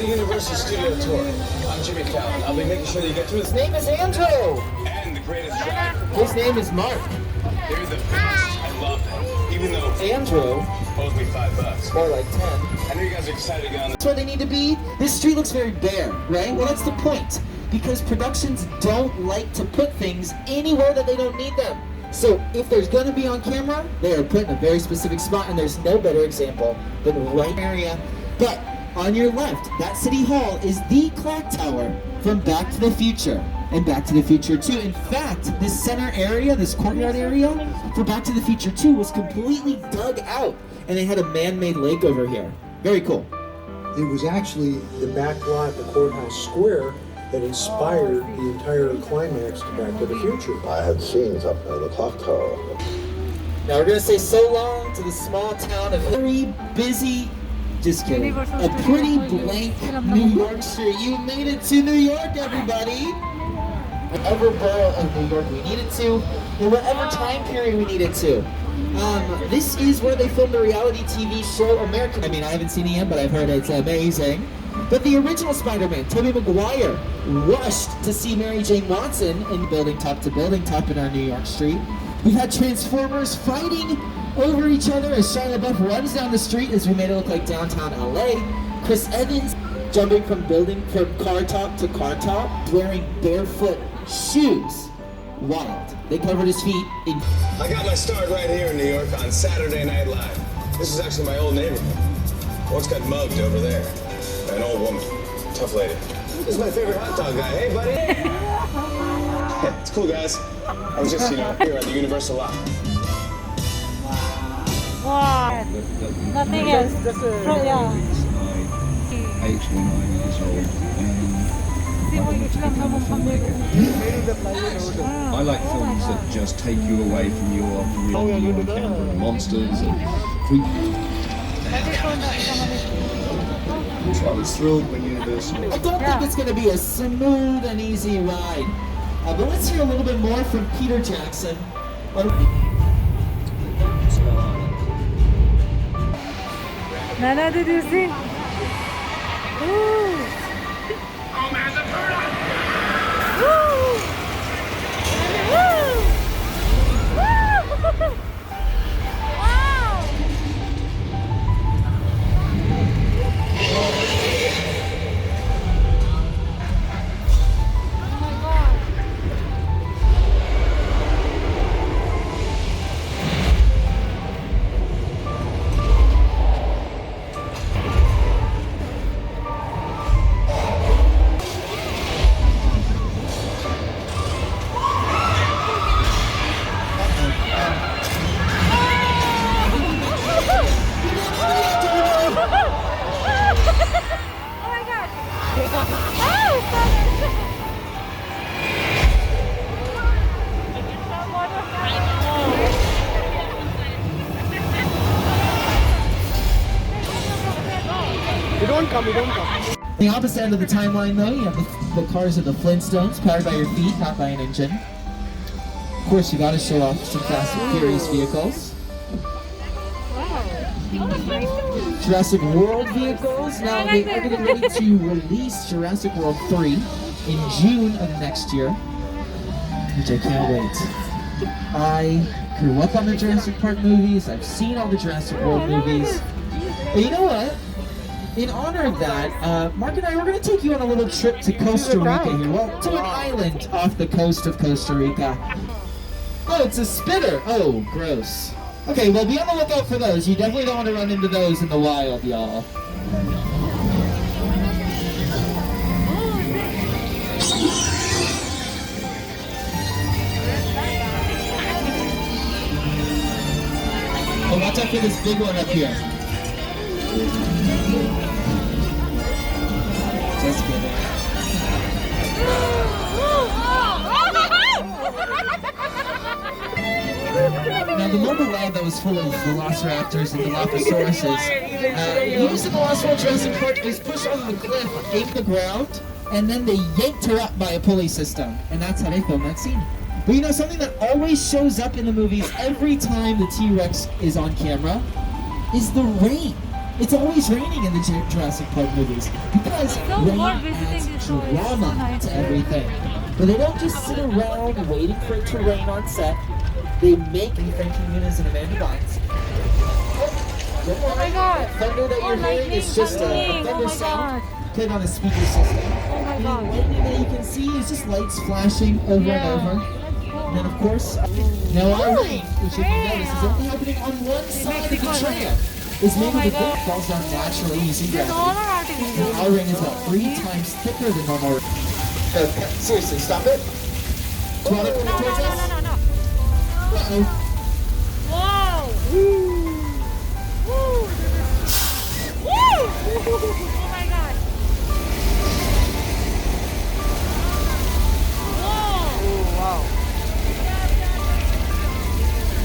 The Universal Studio Tour. I'm Jimmy Fallon. I'll be making sure that you get through. His name is Andrew. And the greatest driver. His name is Mark. They're the best. I love them. Even though Andrew owes me $5. or like 10. I know you guys are excited to get on the... That's where they need to be. This street looks very bare, right? Well, that's the point. Because productions don't like to put things anywhere that they don't need them. So if there's going to be on camera, they are put in a very specific spot, and there's no better example than right area. But on your left, that City Hall is the clock tower from Back to the Future. And Back to the Future 2. In fact, this center area, this courtyard area for Back to the Future 2 was completely dug out. And they had a man-made lake over here. Very cool. It was actually the back lot, the courthouse square, that inspired the entire climax to Back to the Future. I had scenes up at the clock tower. Now we're going to say so long to the small town of very busy, just kidding, a pretty blank New York street. You made it to New York, everybody. Whatever borough of New York we needed to, in whatever time period we needed to. This is where they filmed the reality TV show American. I mean, I haven't seen it yet, but I've heard it's amazing. But the original Spider-Man, Tobey Maguire, rushed to see Mary Jane Watson in building top in our New York street. We've had Transformers fighting over each other as Shia LaBeouf runs down the street as we made it look like downtown LA. Chris Evans jumping from car top to car top, wearing barefoot shoes. Wild. They covered his feet in... I got my start right here in New York on Saturday Night Live. This is actually my old neighborhood. Once got mugged over there. An old woman. Tough lady. This is my favorite hot dog guy. Hey, buddy. Yeah, it's cool, guys. I was just, here at the Universal lot. Wow. Nothing else. Yeah. 89 years old. I like films that just take you away from your real encounter of monsters and creepy. I was thrilled when Universal... I don't think it's going to be a smooth and easy ride. But let's hear a little bit more from Peter Jackson. Nana, did you see? Ooh. Oh, man, the turtle! Woo! Woo! Woo! Wow! Oh my God! You don't come. The opposite end of the timeline, though, you have the cars of the Flintstones, powered by your feet, not by an engine. Of course, you got to show off some Fast and Furious vehicles. Jurassic World vehicles. Now, they are getting ready to release Jurassic World 3 in June of next year, which I can't wait. I grew up on the Jurassic Park movies. I've seen all the Jurassic World movies. But you know what? In honor of that, Mark and I, we're going to take you on a little trip to Costa Rica here. Well, to an island off the coast of Costa Rica. Oh, it's a spitter. Oh, gross. Okay, well, be on the lookout for those. You definitely don't want to run into those in the wild, y'all. Oh, watch out for this big one up here. Just kidding. Now, the mobile lab that was full of velociraptors and Dilophosauruses, used in the Lost World Jurassic Park is pushed over the cliff, ate the ground, and then they yanked her up by a pulley system. And that's how they filmed that scene. But you know, something that always shows up in the movies every time the T-Rex is on camera is the rain. It's always raining in the Jurassic Park movies because rain adds drama to everything. But they don't just sit around waiting for it to rain on set. They make Frankie Muniz and Amanda Bynes. Oh my god! Thunder that you're hearing is just a thunder sound played on a speaker system. Oh my The god! lightning that you can see is just lights flashing over and over. And then of course, now our rain, which if you notice is only happening on one side of the tram. It's made of the book falls down naturally using gravity. And our rain is about 3 times thicker than normal rain. Seriously, stop it. Do you want to come towards us? No. Uh-oh. Wow! Woo! Woo! Oh my god! Wow!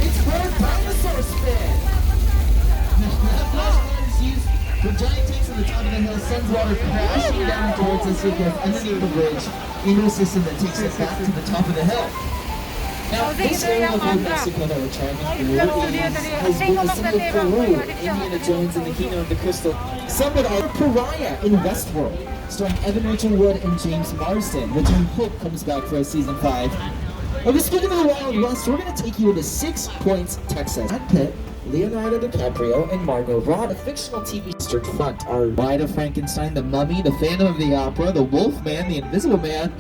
It's bird dinosaur spin! That is used for giant tanks on the top of the hill, sends water crashing down towards us as it goes underneath the bridge into a system that takes it back to the top of the hill. Now, this area of Old Mexico that we're trying to has been the symbol of Peru, Indiana Jones and the Kingdom of the Crystal. Some would argue Pariah in Westworld, starring Evan Rachel Wood and James Marsden, which I hope comes back for season 5. Okay, speaking of the Wild West, we're going to take you to 6 Points, Texas. Brad Pitt, Leonardo DiCaprio, and Margot Robbie. A fictional TV Eastern Front are Bride of Frankenstein, The Mummy, The Phantom of the Opera, The Wolf Man, The Invisible Man,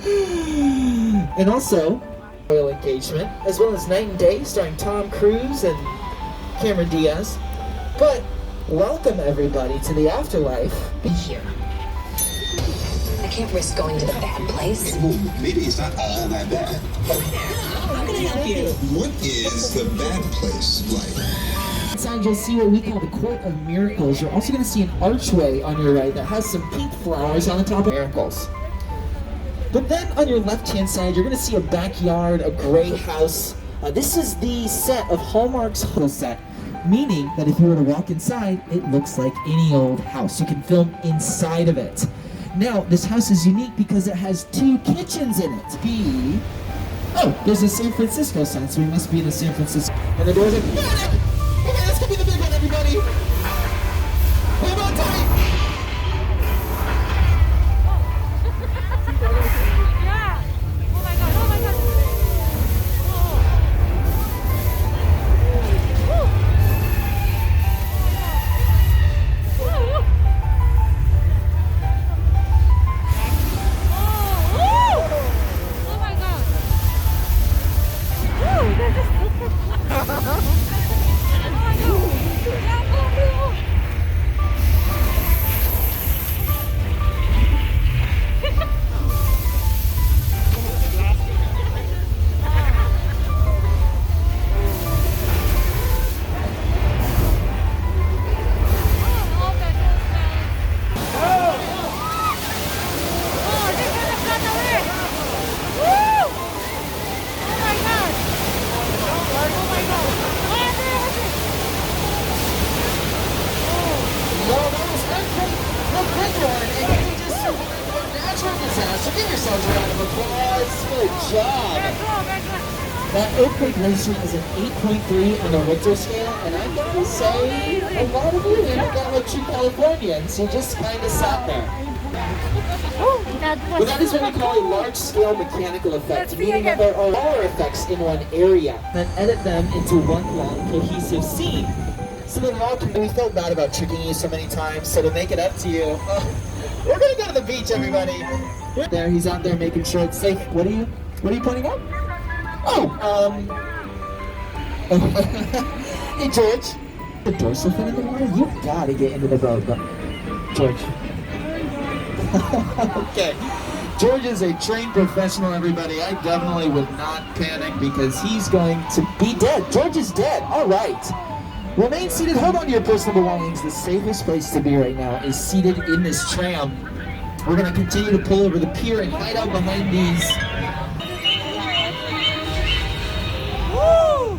and also Royal Engagement, as well as Night and Day, starring Tom Cruise and Cameron Diaz. But welcome everybody to the afterlife. Be here. I can't risk going to the bad place. Well, maybe it's not all that bad. How can I help you? What is the bad place like? Inside you'll see what we call the Court of Miracles. You're also going to see an archway on your right that has some pink flowers on the top of miracles. But then on your left-hand side, you're going to see a backyard, a gray house. This is the set of Hallmark's whole set, meaning that if you were to walk inside, it looks like any old house. You can film inside of it. Now, this house is unique because it has 2 kitchens in it. Oh, there's a San Francisco sign, so we must be in a San Francisco. And the doors are panic! Okay, this could be the big one, everybody! Hold on tight! Yeah! Oh my god! Oh my god! Oh my god! Give yourselves a round of applause. Good job. That earthquake rating is an 8.3 on the Richter scale, and I gotta say, a lot of you haven't got like true Californians. You just kind of sat there. Well, that is what we call a large-scale mechanical effect, meaning that there are more effects in one area, then edit them into one long, cohesive scene. So that it all can. We felt bad about tricking you so many times, so to make it up to you, we're gonna go to the beach, everybody. There, he's out there making sure it's safe. What are you pointing out? Oh, hey George. The dorsal fin in the water? You gotta get into the boat, but George. Okay. George is a trained professional, everybody. I definitely would not panic because he's going to be dead. George is dead. All right. Remain seated. Hold on to your personal belongings. The safest place to be right now is seated in this tram. We're going to continue to pull over the pier and hide out behind these. Woo!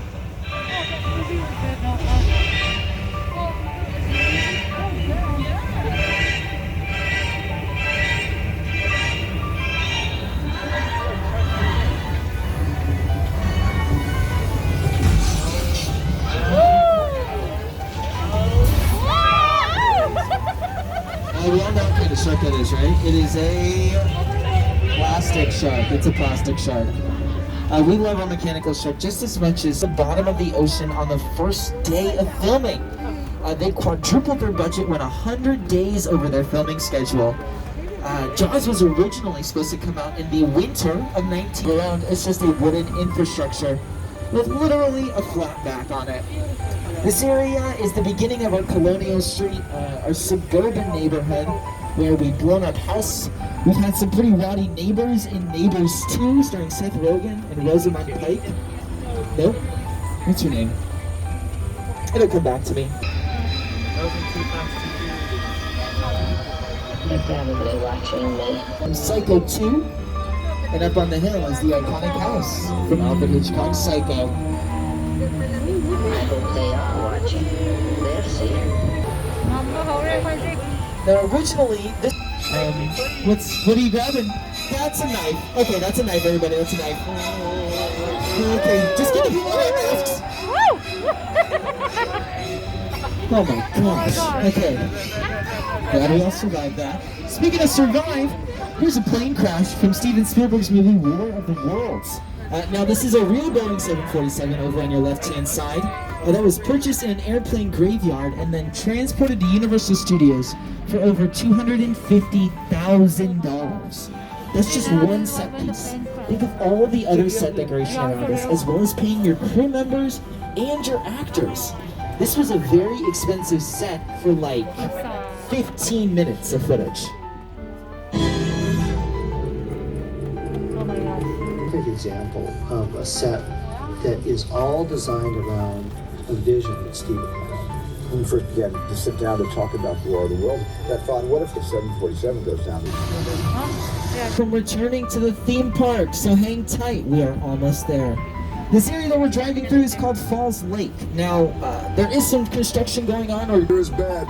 is, right? It is a plastic shark. It's a plastic shark. We love our mechanical shark just as much as the bottom of the ocean on the first day of filming. They quadrupled their budget, went 100 days over their filming schedule. Jaws was originally supposed to come out in the winter of 19 around. It's just a wooden infrastructure with literally a flat back on it. This area is the beginning of our Colonial Street, our suburban neighborhood, where we've blown up house. We've had some pretty rowdy neighbors in Neighbors 2, starring Seth Rogen and Rosamund Pike. Nope. What's your name? It'll come back to me. You're probably watching me. From Psycho 2, and up on the hill is the iconic house from Alfred Hitchcock's Psycho. I hope they are watching. They're seeing. Now originally, this, what are you grabbing? That's a knife. Okay, that's a knife, everybody, that's a knife. Okay, just get a few more masks. Oh my gosh, okay. Glad we all survived that. Speaking of survive, here's a plane crash from Steven Spielberg's movie War of the Worlds. Now this is a real Boeing 747 over on your left-hand side. That was purchased in an airplane graveyard and then transported to Universal Studios for over $250,000. That's just one set piece. Think of all the other set decoration around this, as well as paying your crew members and your actors. This was a very expensive set for like 15 minutes of footage. Perfect example of a set that is all designed around a vision that Steven had. When we first began to sit down to talk about the War of the World, I thought, what if the 747 goes down? From returning to the theme park, so hang tight, we are almost there. This area that we're driving through is called Falls Lake. Now, there is some construction going on, or Is bad,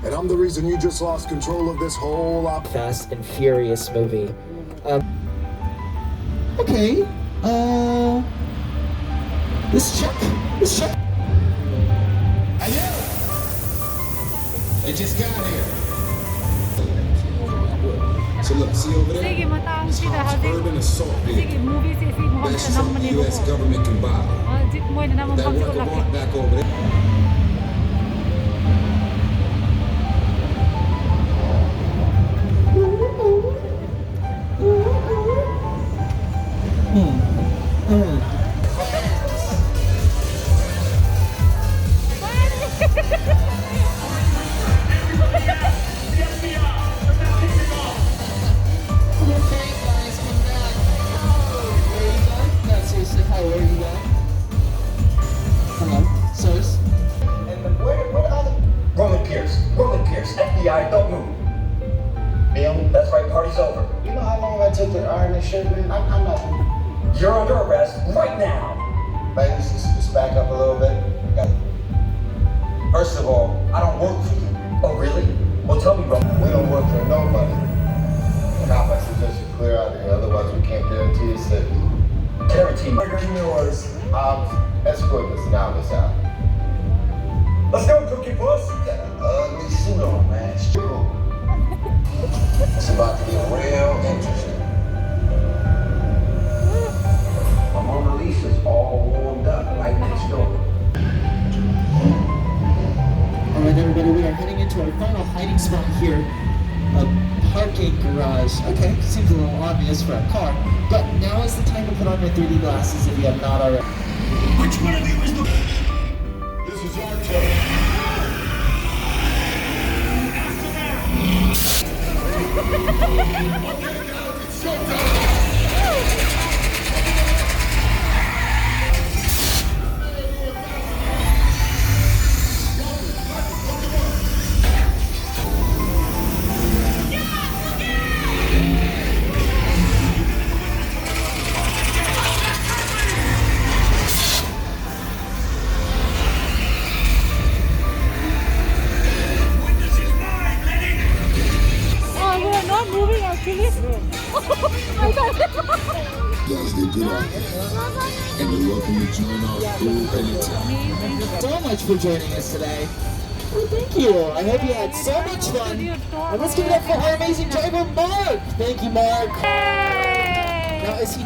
and I'm the reason you just lost control of this whole Fast and Furious movie. Okay, this check. They just got here. So look, see over there? It's urban assault vehicle. That's just what the U.S. government can buy. That work of art back over there. Roman Pierce, FBI, don't move. Bill, that's right, party's over. You know how long I took to iron this shirt, man? I'm not. You're under arrest right now. Maybe just back up a little bit. First of all, I don't work for you. Oh, really? Well, tell me, Roman. We don't work for nobody. Now, I suggest you clear out of here, otherwise we can't guarantee your safety. Guarantee my yours. Escort this novice out. Let's go, Cookie Puss. Got an ugly suit on, man. It's about to get real interesting. My Mona Lisa's all warmed up right next door. Alright everybody, we are heading into our final hiding spot here. A parking garage. Okay, seems a little obvious for a car, but now is the time to put on your 3D glasses if you have not already. Which one of you is the... This is our turn. Guys did good out there. And you're welcome to join our crew anytime. So much for joining us today. Well, thank you. I hope you had so much fun. And let's give it up for our amazing driver, Mark. Thank you, Mark. Now, is he...